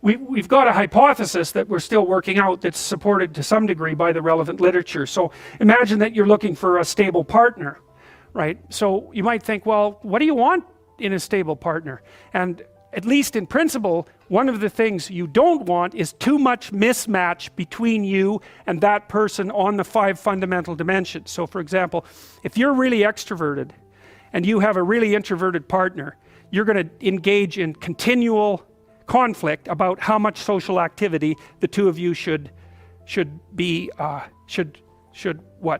we've got a hypothesis that we're still working out that's supported to some degree by the relevant literature. So imagine that you're looking for a stable partner, right? So you might think, well, what do you want in a stable partner? And at least in principle, one of the things you don't want is too much mismatch between you and that person on the 5 fundamental dimensions. So for example, if you're really extroverted and you have a really introverted partner, you're going to engage in continual conflict about how much social activity the two of you should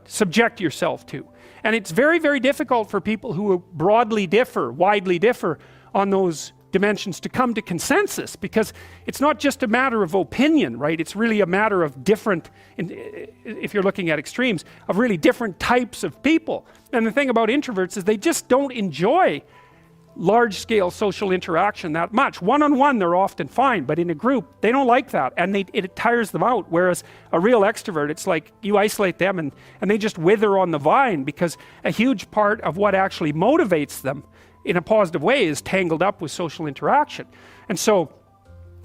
subject yourself to. And it's very, very difficult for people who widely differ on those dimensions to come to consensus, because it's not just a matter of opinion, right? It's really a matter of different, if you're looking at extremes, of really different types of people. And the thing about introverts is they just don't enjoy large-scale social interaction that much. One-on-one they're often fine, but in a group they don't like that, and it tires them out. Whereas a real extrovert, it's like you isolate them and they just wither on the vine, because a huge part of what actually motivates them in a positive way is tangled up with social interaction. And so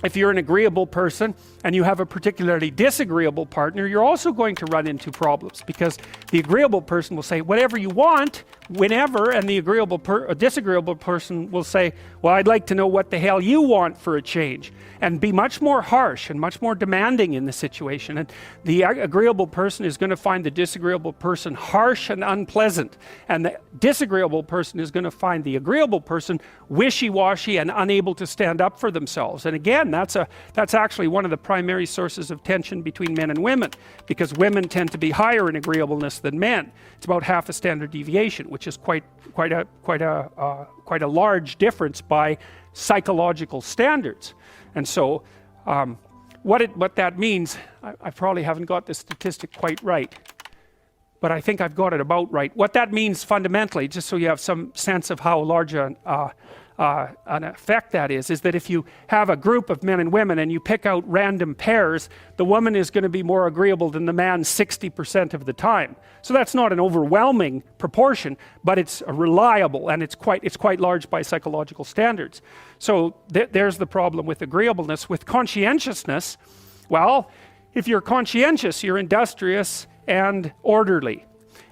if you're an agreeable person and you have a particularly disagreeable partner, you're also going to run into problems, because the agreeable person will say whatever you want whenever, and the disagreeable person will say, well, I'd like to know what the hell you want for a change, and be much more harsh and much more demanding in the situation. And the agreeable person is going to find the disagreeable person harsh and unpleasant, and the disagreeable person is going to find the agreeable person wishy-washy and unable to stand up for themselves. And again, that's actually one of the primary sources of tension between men and women, because women tend to be higher in agreeableness than men. It's about half a standard deviation, which is quite a large difference by psychological standards. And so what that means, I probably haven't got the statistic quite right, but I think I've got it about right. What that means fundamentally, just so you have some sense of how large an effect that is that if you have a group of men and women and you pick out random pairs, the woman is going to be more agreeable than the man 60% of the time. So that's not an overwhelming proportion, but it's reliable, and it's quite large by psychological standards. So there's the problem with agreeableness. With conscientiousness, well, if you're conscientious, you're industrious and orderly.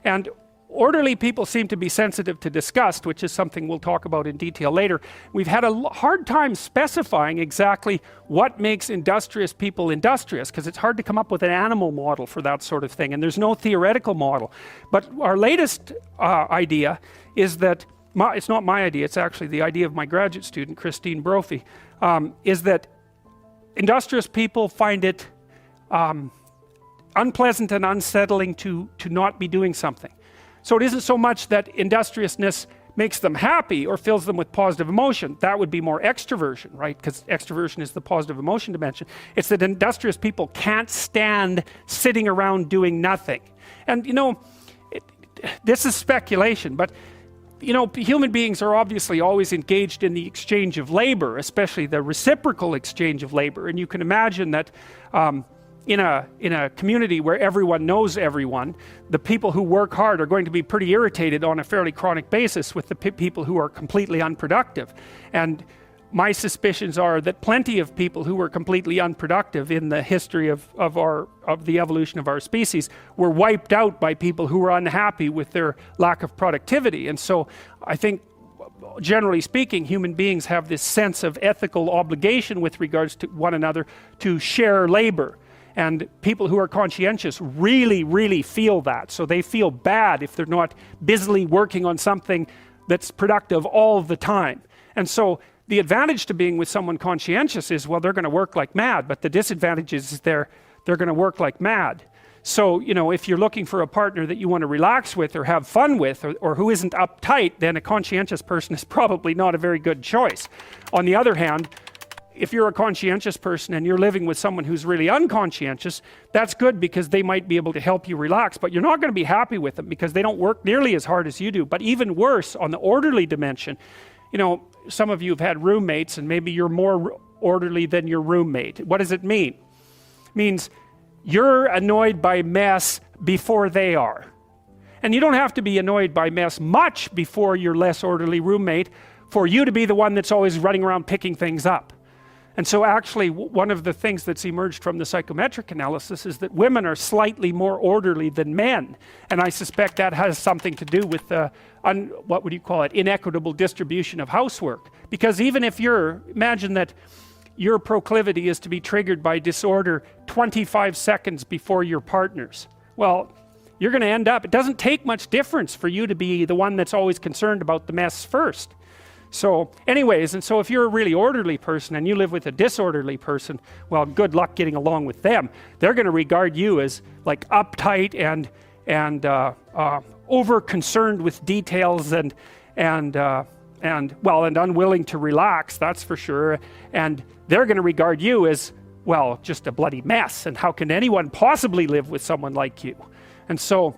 And orderly people seem to be sensitive to disgust, which is something we'll talk about in detail later. We've had a hard time specifying exactly what makes industrious people industrious, because it's hard to come up with an animal model for that sort of thing, and there's no theoretical model. But our latest idea is that, it's not my idea, it's actually the idea of my graduate student, Christine Brophy, is that industrious people find it unpleasant and unsettling to not be doing something. So it isn't so much that industriousness makes them happy or fills them with positive emotion. That would be more extroversion, right? Because extroversion is the positive emotion dimension. It's that industrious people can't stand sitting around doing nothing. And this is speculation, but human beings are obviously always engaged in the exchange of labor, especially the reciprocal exchange of labor. And you can imagine that in a community where everyone knows everyone, the people who work hard are going to be pretty irritated on a fairly chronic basis with the people who are completely unproductive. And my suspicions are that plenty of people who were completely unproductive in the history of the evolution of our species were wiped out by people who were unhappy with their lack of productivity. And so I think, generally speaking, human beings have this sense of ethical obligation with regards to one another to share labor. And people who are conscientious really, really feel that. So they feel bad if they're not busily working on something that's productive all the time. And so the advantage to being with someone conscientious is, well, they're going to work like mad, but the disadvantage is they're going to work like mad. So, if you're looking for a partner that you want to relax with or have fun with, or who isn't uptight, then a conscientious person is probably not a very good choice. On the other hand, if you're a conscientious person and you're living with someone who's really unconscientious, that's good, because they might be able to help you relax, but you're not going to be happy with them because they don't work nearly as hard as you do. But even worse, on the orderly dimension, some of you have had roommates, and maybe you're more orderly than your roommate. What does it mean? It means you're annoyed by mess before they are. And you don't have to be annoyed by mess much before your less orderly roommate for you to be the one that's always running around picking things up. And so actually one of the things that's emerged from the psychometric analysis is that women are slightly more orderly than men. And I suspect that has something to do with the, what would you call it, inequitable distribution of housework. Because even if imagine that your proclivity is to be triggered by disorder 25 seconds before your partner's. Well, you're going to end up, it doesn't take much difference for you to be the one that's always concerned about the mess first. So anyways, and so if you're a really orderly person and you live with a disorderly person, well, good luck getting along with them. They're going to regard you as like uptight and over concerned with details and unwilling to relax, that's for sure. And they're going to regard you as, well, just a bloody mess. And how can anyone possibly live with someone like you? And so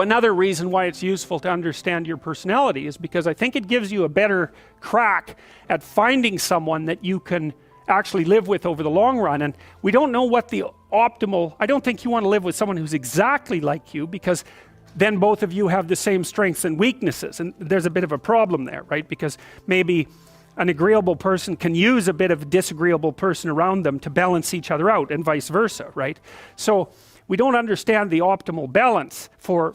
another reason why it's useful to understand your personality is because I think it gives you a better crack at finding someone that you can actually live with over the long run. And we don't know what the optimal, I don't think you want to live with someone who's exactly like you, because then both of you have the same strengths and weaknesses. And there's a bit of a problem there, right? Because maybe an agreeable person can use a bit of a disagreeable person around them to balance each other out, and vice versa, right? So we don't understand the optimal balance for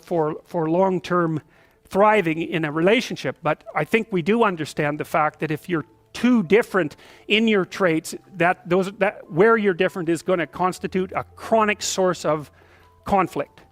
long-term thriving in a relationship, but I think we do understand the fact that if you're too different in your traits, that where you're different is going to constitute a chronic source of conflict.